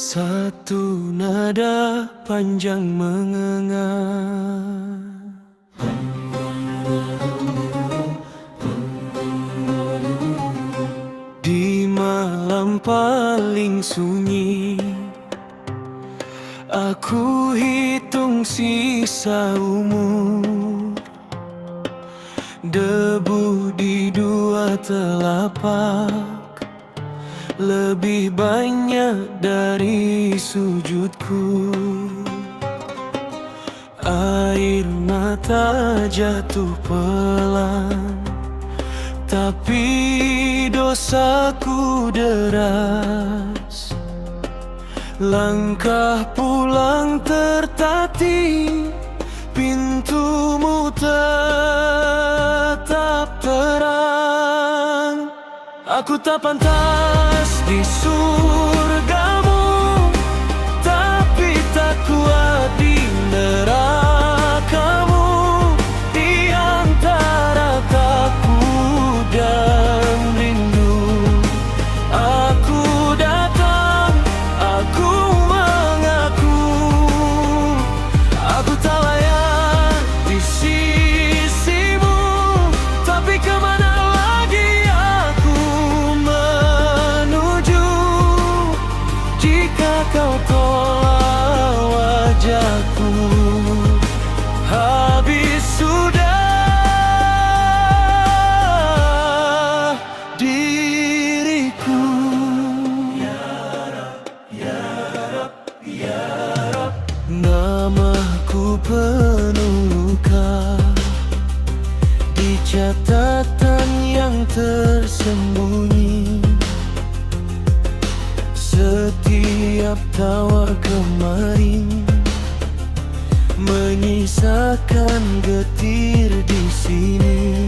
Satu nada panjang menganga di malam paling sunyi. Aku hitung sisa umur, debu di dua telapak lebih banyak dari sujudku. Air mata jatuh pelan, tapi dosaku deras. Langkah pulang tertatih, pintumu tetap terang. Aku tak pantas di surgamu, tapi tak kuat di nerakamu. Di antara takut dan rindu, aku datang, aku mengaku. Aku tak layak di sisimu, tapi kemana lagi aku menuju jika kau tolak wajahku? Habis sudah diriku. Namaku penuh luka di catatan yang tersembunyi. Setiap tawa kemarin menyisakan getir di sini.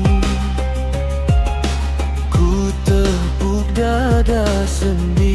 Ku tepuk dada sendiri.